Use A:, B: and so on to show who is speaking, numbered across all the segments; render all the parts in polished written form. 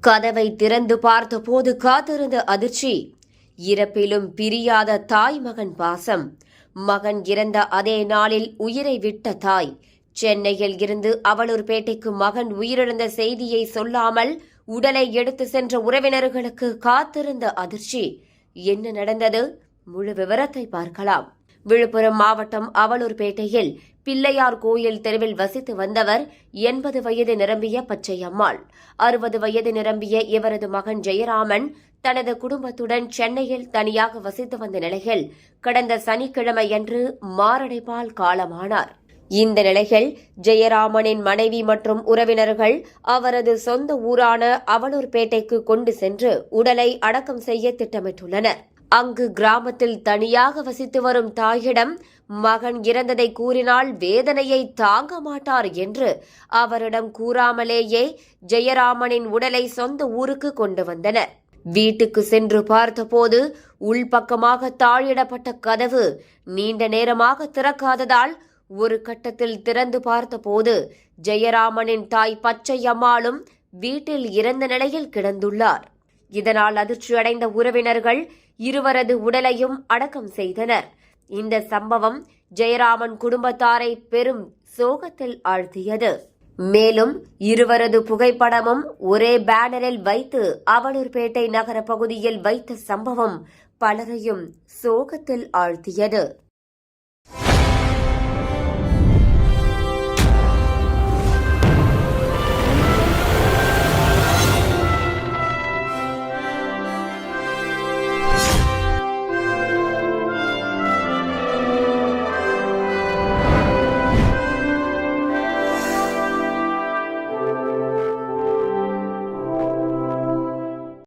A: கதவை திறந்து பார்த்தபோது காத்திருந்த அதிர்ச்சி. இறப்பிலும் பிரியாத தாய் மகன் பாசம். மகன் இறந்த அதே நாளில் உயிரை விட்ட தாய். சென்னையில் இருந்து அவலூர்பேட்டைக்கு மகன் உயிரிழந்த செய்தியை சொல்லாமல் உடலை எடுத்து சென்ற உறவினர்களுக்கு காத்திருந்த அதிர்ச்சி. என்ன நடந்தது? முழு விவரத்தை பார்க்கலாம். விழுப்புரம் மாவட்டம் அவலூர்பேட்டையில் பிள்ளையார் கோயில் தெருவில் வசித்து வந்தவர் 80 வயது நிரம்பிய பச்சையம்மாள். 60 வயது நிரம்பிய இவரது மகன் ஜெயராமன் தனது குடும்பத்துடன் சென்னையில் தனியாக வசித்து வந்த நிலையில் கடந்த சனிக்கிழமையன்று மாரடைப்பால் காலமானார். இந்த நிலையில் ஜெயராமனின் மனைவி மற்றும் உறவினர்கள் அவரது சொந்த ஊரான அவலூர்பேட்டைக்கு கொண்டு சென்று உடலை அடக்கம் செய்ய திட்டமிட்டுள்ளனர். அங்கு கிராமத்தில் தனியாக வசித்து வரும் தாயிடம் மகன் இறந்ததை கூறினால் வேதனையை தாங்க மாட்டார் என்று அவரிடம் கூறாமலேயே ஜெயராமனின் உடலை சொந்த ஊருக்கு கொண்டு வந்தனர். வீட்டுக்கு சென்று பார்த்தபோது உள்பக்கமாக தாழிடப்பட்ட கதவு நீண்ட நேரமாக திறக்காததால் ஒரு கட்டத்தில் திறந்து பார்த்தபோது ஜெயராமனின் தாய் பச்சையம்மாளும் வீட்டில் இறந்த நிலையில் கிடந்துள்ளார். இதனால் அதிர்ச்சியடைந்த உறவினர்கள் இருவரது உடலையும் அடக்கம் செய்தனர். இந்த சம்பவம் ஜெயராமன் குடும்பத்தாரை பெரும் சோகத்தில் ஆழ்த்தியது. மேலும் இருவரது புகைப்படமும் ஒரே பேனரில் வைத்து அவலூர்பேட்டை நகர பகுதியில் வைத்த சம்பவம் பலரையும் சோகத்தில் ஆழ்த்தியது.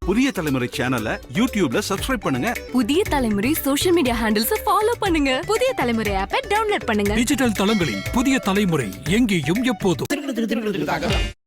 B: புதிய தலைமுறை சேனலை யூடியூப்ல சப்ஸ்கிரைப் பண்ணுங்க.
C: புதிய தலைமுறை சோஷியல் மீடியா ஹேண்டில்ஸ் ஃபாலோ பண்ணுங்க. புதிய தலைமுறை ஆப்பை டவுன்லோட் பண்ணுங்க.
D: டிஜிட்டல் தளங்களில் புதிய தலைமுறை எங்கேயும் எப்போதும்.